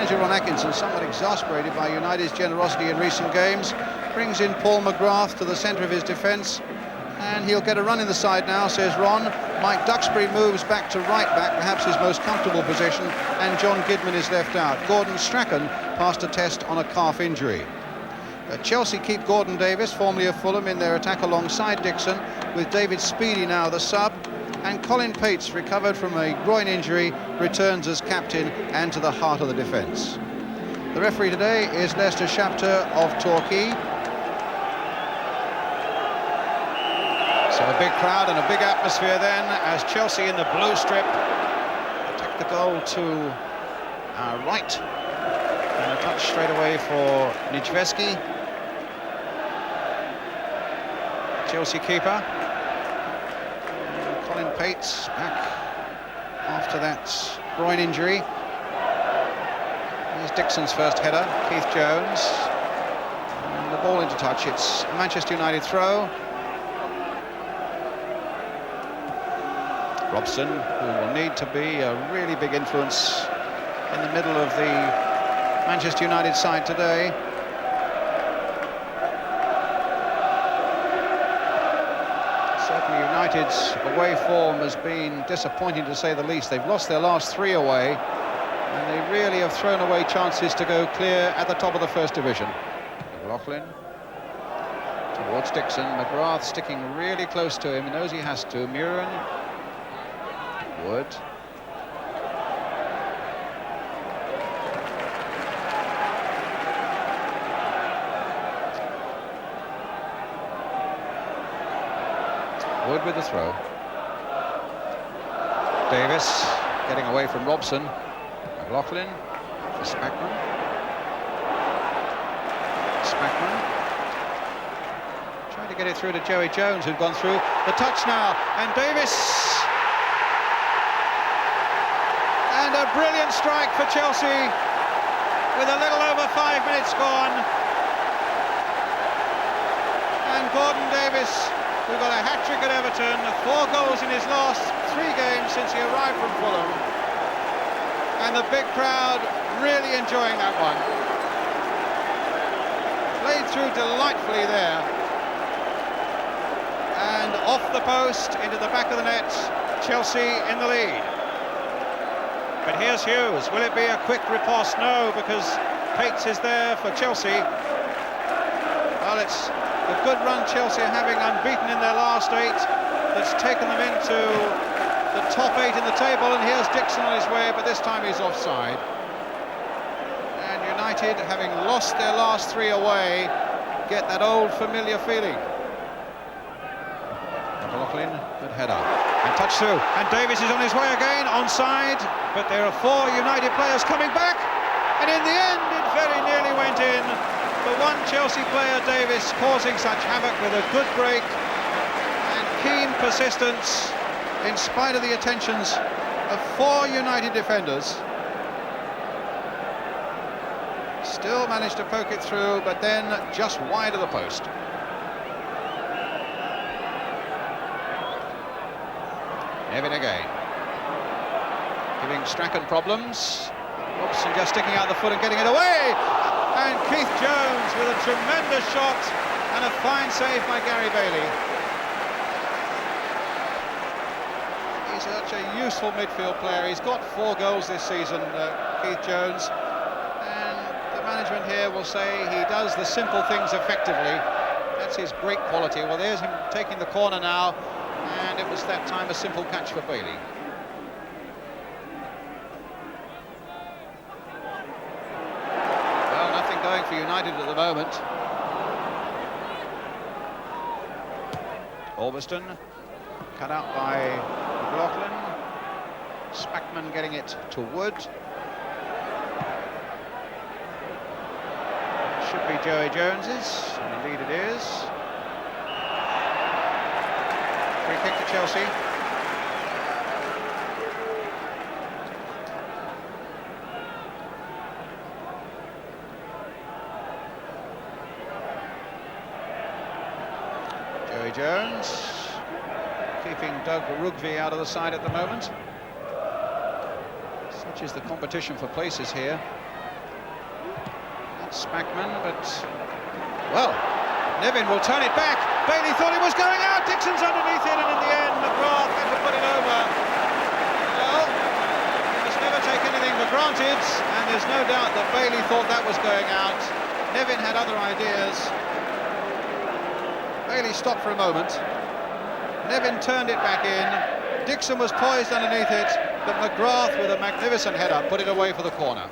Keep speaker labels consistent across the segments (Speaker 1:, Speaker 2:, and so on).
Speaker 1: Manager Ron Atkinson, somewhat exasperated by United's generosity in recent games, brings in Paul McGrath to the centre of his defence, and he'll get a run in the side now, says Ron. Mike Duxbury moves back to right back, perhaps his most comfortable position, and John Gidman is left out. Gordon Strachan passed a test on a calf injury. Chelsea keep Gordon Davis, formerly of Fulham, in their attack alongside Dixon, with David Speedie now the sub, and Colin Pates, recovered from a groin injury, returns as captain and to the heart of the defence. The referee today is Lester Shapter of Torquay. So a big crowd and a big atmosphere then, as Chelsea in the blue strip attack the goal to our right. And a touch straight away for Nijveski. Chelsea keeper. And Colin Pates back after that groin injury. Here's Dixon's first header, Keith Jones. And the ball into touch, it's a Manchester United throw. Robson, who will need to be a really big influence in the middle of the Manchester United side today. Certainly United's away form has been disappointing, to say the least. They've lost their last 3 away, and they really have thrown away chances to go clear at the top of the First Division. McLaughlin towards Dixon. McGrath sticking really close to him, he knows he has to. Muren. Wood. Wood with the throw. Davis getting away from Robson. McLaughlin for Spackman. Spackman trying to get it through to Joey Jones, who'd gone through. The touch now, and Davis. And a brilliant strike for Chelsea with a little over 5 minutes gone. And Gordon Davis, who got a hat-trick at Everton, 4 goals in his last 3 games since he arrived from Fulham. And the big crowd really enjoying that one. Played through delightfully there. And off the post, into the back of the net, Chelsea in the lead. But here's Hughes. Will it be a quick riposte? No, because Pates is there for Chelsea. Well, it's a good run Chelsea are having, unbeaten in their last 8, that's taken them into the top 8 in the table. And here's Dixon on his way, but this time he's offside. And United, having lost their last 3 away, get that old familiar feeling. McLaughlin, good header. And touch through, and Davis is on his way again, onside, but there are 4 United players coming back, and in the end it very nearly went in. The one Chelsea player, Davis, causing such havoc with a good break and keen persistence in spite of the attentions of 4 United defenders. Still managed to poke it through, but then just wide of the post. Evan again, giving Strachan problems. Robson just sticking out the foot and getting it away. And Keith Jones with a tremendous shot and a fine save by Gary Bailey. He's such a useful midfield player. He's got 4 goals this season, Keith Jones. And the management here will say he does the simple things effectively. That's his great quality. Well, there's him taking the corner now. And it was that time a simple catch for Bailey. Well, nothing going for United at the moment. Albiston, cut out by McLaughlin. Spackman getting it to Wood. Should be Joey Jones's, and indeed it is. Free kick to Chelsea. Joey Jones keeping Doug Rugby out of the side at the moment. Such is the competition for places here. Spackman, but, well, Nevin will turn it back. Bailey thought he was going out. Dixon's underneath it, and in the end, McGrath had to put it over. Well, you must never take anything for granted, and there's no doubt that Bailey thought that was going out. Nevin had other ideas. Bailey stopped for a moment. Nevin turned it back in. Dixon was poised underneath it, but McGrath, with a magnificent header, put it away for the corner.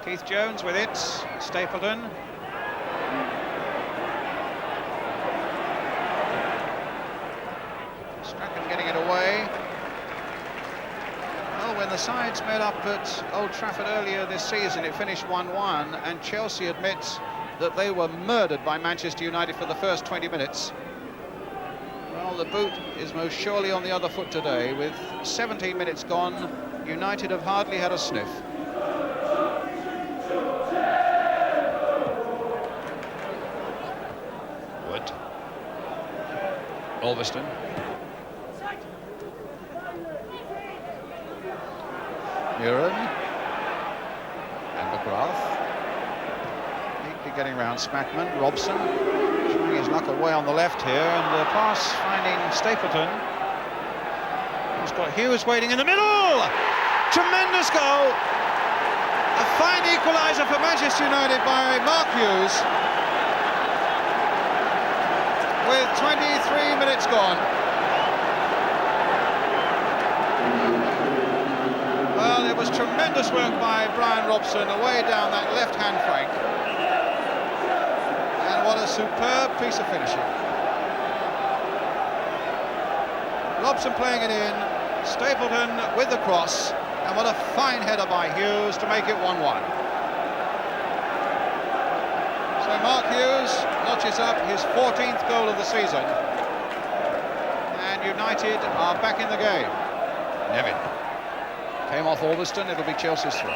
Speaker 1: Keith Jones with it, Stapleton. Strachan getting it away. Well, when the sides met up at Old Trafford earlier this season, it finished 1-1, and Chelsea admits that they were murdered by Manchester United for the first 20 minutes. Well, the boot is most surely on the other foot today. With 17 minutes gone, United have hardly had a sniff. Wood. Ulverston. Muren. And McGrath. Neatly getting around Spackman. Robson. Trying his luck away on the left here, and the pass finding Stapleton. He's got Hughes waiting in the middle. Tremendous goal. A fine equaliser for Manchester United by Mark Hughes. With 23 minutes gone. Well, it was tremendous work by Brian Robson away down that left-hand flank. And what a superb piece of finishing. Robson playing it in, Stapleton with the cross, and what a fine header by Hughes to make it 1-1. So Mark Hughes notches up his 14th goal of the season, and United are back in the game. Nevin came off Ulverston. It'll be Chelsea's throw.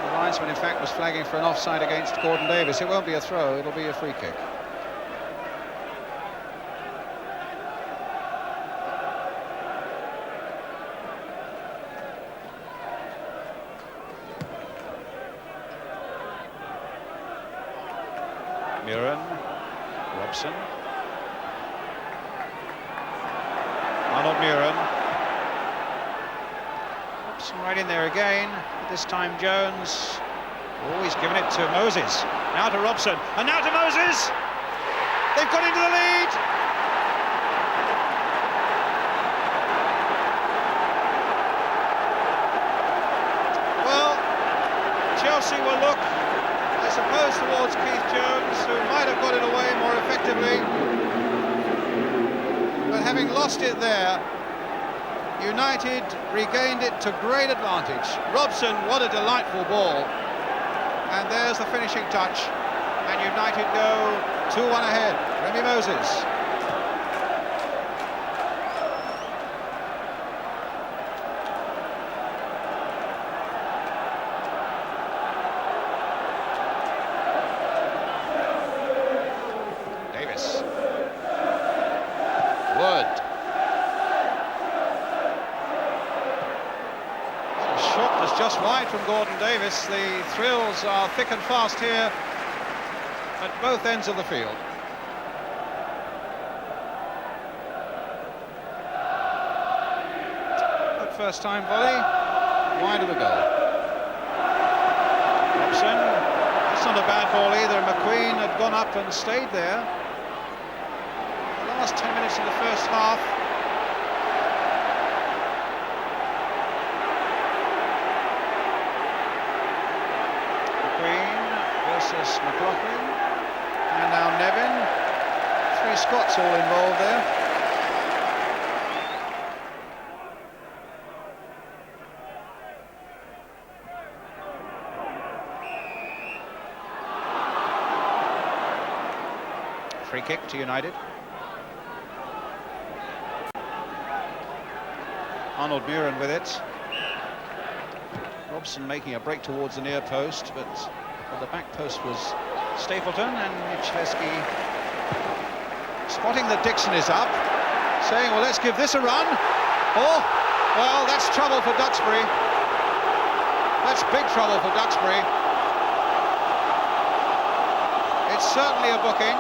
Speaker 1: The linesman, in fact, was flagging for an offside against Gordon Davis. It won't be a throw, it'll be a free kick. Muren, Robson, Arnold Muren. Robson right in there again, this time Jones. Oh, he's given it to Moses. Now to Robson, and now to Moses. They've got into the lead. Well, Chelsea will look, I suppose, towards Keith Jones, who might have got it away more effectively. But having lost it there, United regained it to great advantage. Robson, what a delightful ball. And there's the finishing touch. And United go 2-1 ahead. Remy Moses. Wood. The shot was just wide from Gordon Davis. The thrills are thick and fast here at both ends of the field. That first time volley, wide of the goal. Robson, that's not a bad ball either. McQueen had gone up and stayed there. Last 10 minutes in the first half. McQueen versus McLaughlin, and now Nevin. 3 Scots all involved there. Free kick to United. Arnold Muren with it. Robson making a break towards the near post, but the back post was Stapleton, and Michalewski spotting that Dixon is up, saying, well, let's give this a run. Oh, well, that's trouble for Duxbury. That's big trouble for Duxbury. It's certainly a booking.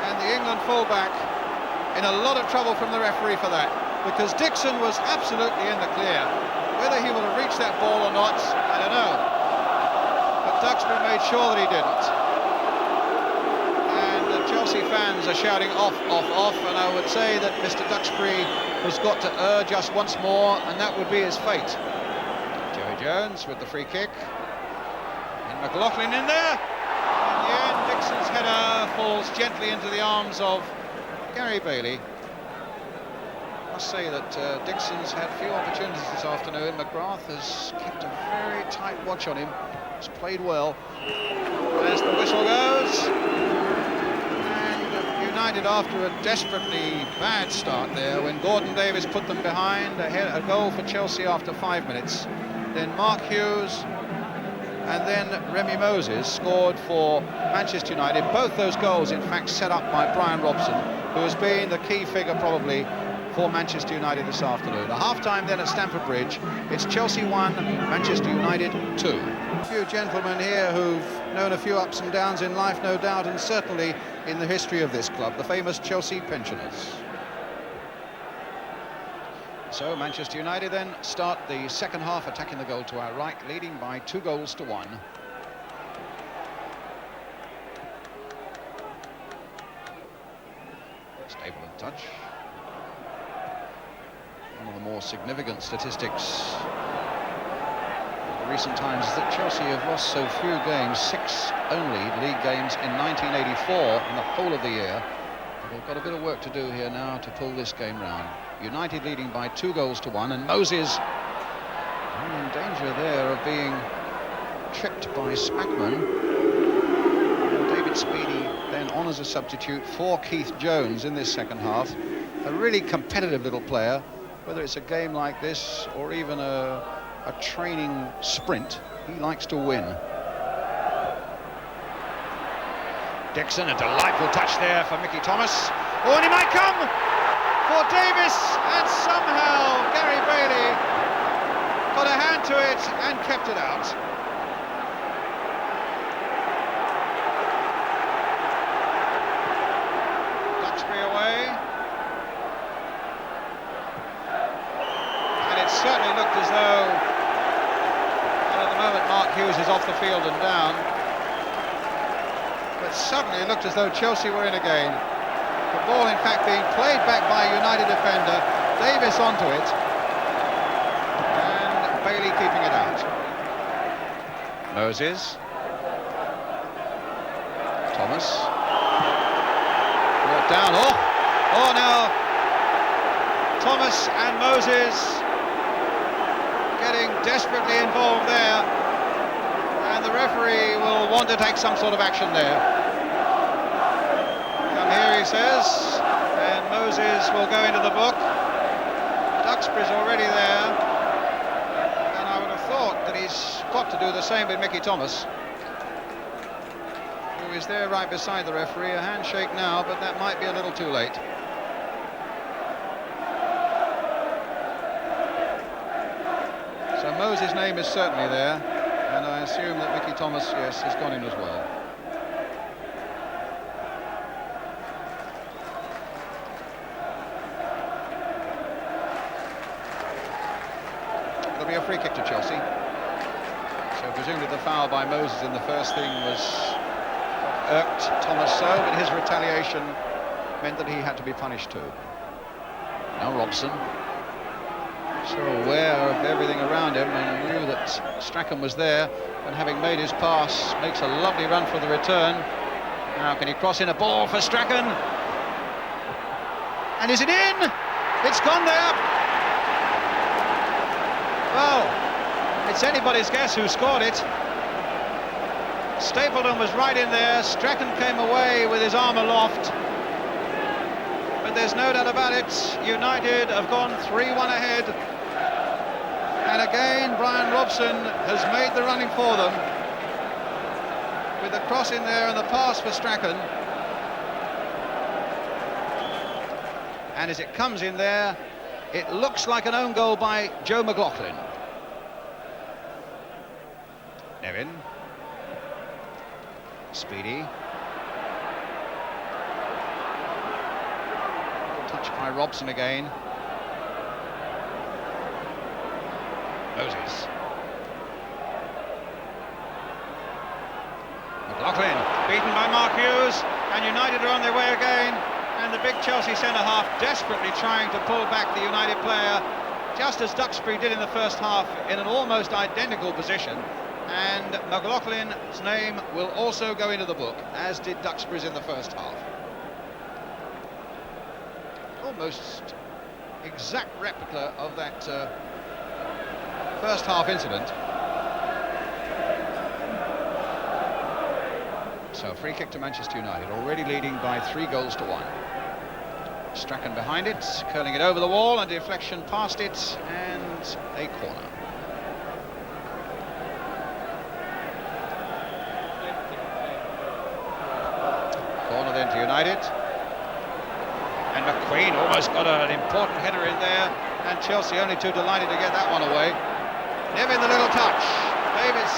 Speaker 1: And the England fullback in a lot of trouble from the referee for that, because Dixon was absolutely in the clear. Whether he will have reached that ball or not, I don't know. But Duxbury made sure that he didn't. And the Chelsea fans are shouting off, off, off, and I would say that Mr. Duxbury has got to err just once more, and that would be his fate. Joey Jones with the free kick. And McLaughlin in there. In the end, Dixon's header falls gently into the arms of Gary Bailey. I must say that Dixon's had few opportunities this afternoon. McGrath has kept a very tight watch on him. He's played well. As the whistle goes, and United, after a desperately bad start there, when Gordon Davis put them behind, a goal for Chelsea after 5 minutes. Then Mark Hughes and then Remy Moses scored for Manchester United. Both those goals, in fact, set up by Brian Robson, who has been the key figure probably for Manchester United this afternoon. The half-time then at Stamford Bridge. It's Chelsea 1, Manchester United 2. A few gentlemen here who've known a few ups and downs in life, no doubt, and certainly in the history of this club, the famous Chelsea pensioners. So Manchester United then start the second half attacking the goal to our right, leading by 2-1. Stable and touch. One of the more significant statistics of recent times is that Chelsea have lost so few games, 6 only league games in 1984 in the whole of the year. But they've got a bit of work to do here now to pull this game round. United leading by 2-1, and Moses in danger there of being tripped by Smackman. And David Speedy then on as a substitute for Keith Jones in this second half. A really competitive little player, whether it's a game like this or even a training sprint, he likes to win. Dixon, a delightful touch there for Mickey Thomas. Oh, and he might come for Davis, and somehow Gary Bailey got a hand to it and kept it out. Duxbury away. And it certainly looked as though, well, at the moment Mark Hughes is off the field and down, but suddenly it looked as though Chelsea were in again. The ball, in fact, being played back by a United defender, Davis onto it, and Bailey keeping it out. Moses. Thomas. Brought down. Oh, now Thomas and Moses getting desperately involved there, and the referee will want to take some sort of action there. Here he says, and Moses will go into the book. Duxbury's already there, and I would have thought that he's got to do the same with Mickey Thomas, who is there right beside the referee. A handshake now, but that might be a little too late. So Moses' name is certainly there, and I assume that Mickey Thomas, yes, has gone in as well. It'll be a free kick to Chelsea. So presumably the foul by Moses in the first thing was irked Thomas so, but his retaliation meant that he had to be punished too. Now Robson, so aware of everything around him and knew that Strachan was there, and having made his pass, makes a lovely run for the return. Now can he cross in a ball for Strachan? And is it in? It's gone there. Well, it's anybody's guess who scored it. Stapleton was right in there. Strachan came away with his arm aloft. But there's no doubt about it, United have gone 3-1 ahead. And again, Brian Robson has made the running for them, with the cross in there and the pass for Strachan. And as it comes in there, It looks like an own goal by Joe McLaughlin. Nevin. Speedy. Touch by Robson again. Moses. McLaughlin, beaten by Mark Hughes, and United are on their way again, and the big Chelsea centre-half desperately trying to pull back the United player, just as Duxbury did in the first half, in an almost identical position, and McLaughlin's name will also go into the book, as did Duxbury's in the first half. Almost exact replica of that first half incident. So free kick to Manchester United, already leading by 3-1. Strachan behind it, curling it over the wall, and deflection past it, and a corner. Corner then to United. And McQueen almost got an important header in there, and Chelsea only too delighted to get that one away. Nevin, the little touch. Davis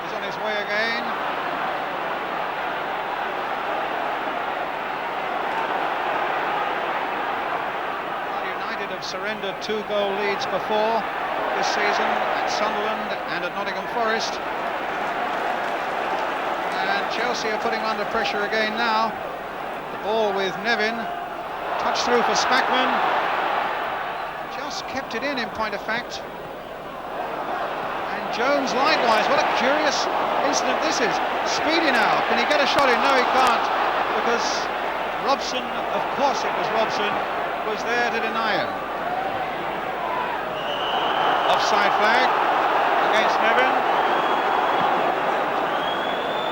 Speaker 1: is on his way again. United have surrendered 2-goal leads before this season at Sunderland and at Nottingham Forest. And Chelsea are putting under pressure again now. The ball with Nevin. Touch through for Spackman. Just kept it in point of fact. Jones likewise. What a curious incident this is. Speedy now. Can he get a shot in? No, he can't, because Robson, of course it was Robson, was there to deny him. Offside flag against Nevin.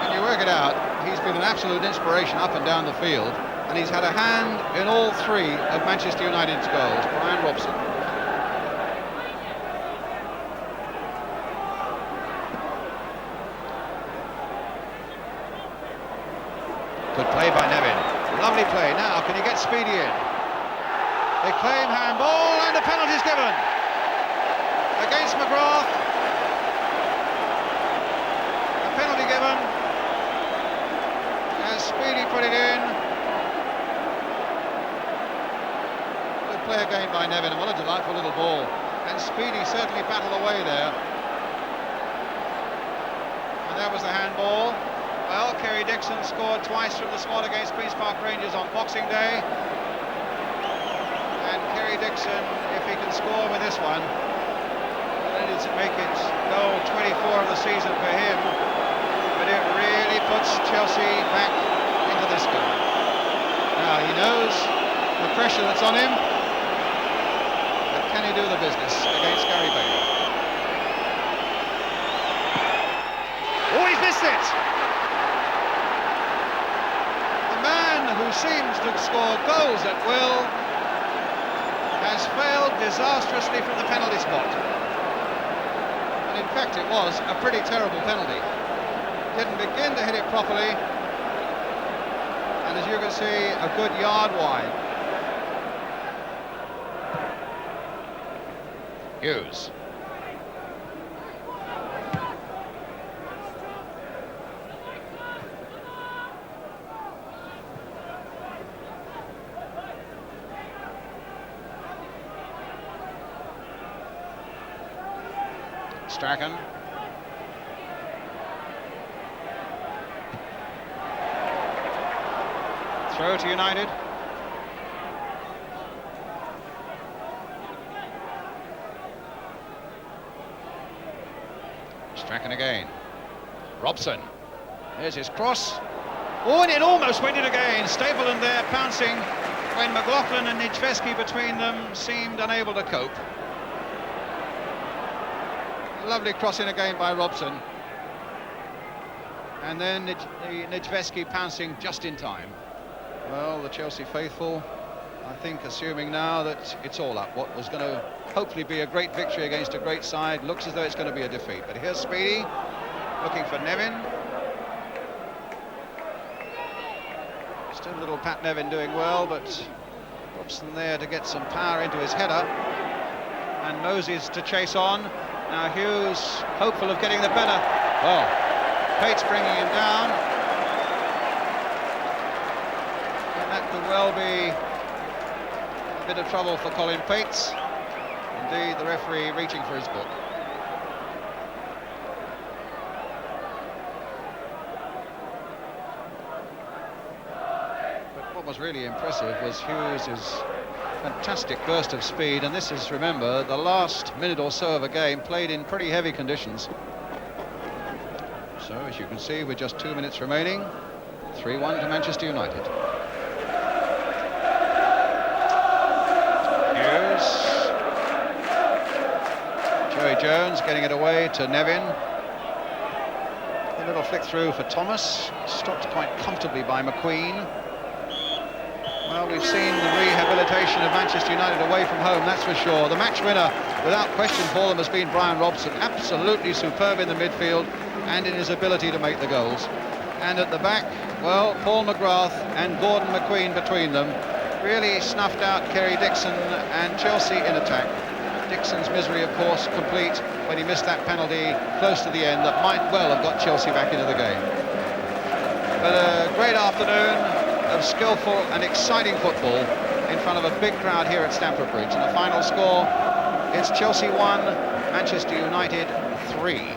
Speaker 1: Can you work it out? He's been an absolute inspiration up and down the field, and he's had a hand in all 3 of Manchester United's goals. Brian Robson. Good play by Nevin. Lovely play. Now, can you get Speedy in? They claim handball, and a penalty's given against McGrath. A penalty given as Speedy put it in. Good play again by Nevin, and what a delightful little ball. And Speedy certainly battled away there. And that was the handball. Well, Kerry Dixon scored twice from the spot against Queen's Park Rangers on Boxing Day. And Kerry Dixon, if he can score with this one, then it'll make it goal 24 of the season for him. But it really puts Chelsea back into this game. Now, he knows the pressure that's on him, but can he do the business against Gary Bailey? Oh, he's missed it! Who seems to score goals at will has failed disastrously from the penalty spot. And in fact it was a pretty terrible penalty. Didn't begin to hit it properly, and as you can see, a good yard wide. Hughes. Strachan. Throw to United. Strachan again. Robson. There's his cross. Oh, and it almost went in again. Stapleton there pouncing when McLaughlin and Nijveski between them seemed unable to cope. Lovely crossing again by Robson, and then Nijveski pouncing just in time. Well, the Chelsea faithful, I think, assuming now that it's all up. What was going to hopefully be a great victory against a great side looks as though it's going to be a defeat. But here's Speedy looking for Nevin. Still little Pat Nevin doing well, but Thompson there to get some power into his header, and Moses to chase on. Now Hughes hopeful of getting the better. Well, Pate's bringing him down, and that could well be a bit of trouble for Colin Pates. Indeed, the referee reaching for his book. But what was really impressive was Hughes' fantastic burst of speed, and this is, remember, the last minute or so of a game played in pretty heavy conditions. So, as you can see, with just 2 minutes remaining, 3-1 to Manchester United. Hughes. Joey Jones getting it away to Nevin. A little flick through for Thomas, stopped quite comfortably by McQueen. Well, we've seen the rehabilitation of Manchester United away from home, that's for sure. The match winner, without question for them, has been Brian Robson. Absolutely superb in the midfield and in his ability to make the goals. And at the back, well, Paul McGrath and Gordon McQueen between them really snuffed out Kerry Dixon and Chelsea in attack. Dixon's misery, of course, complete when he missed that penalty close to the end that might well have got Chelsea back into the game. But a great afternoon of skillful and exciting football in front of a big crowd here at Stamford Bridge. And the final score is Chelsea 1, Manchester United 3.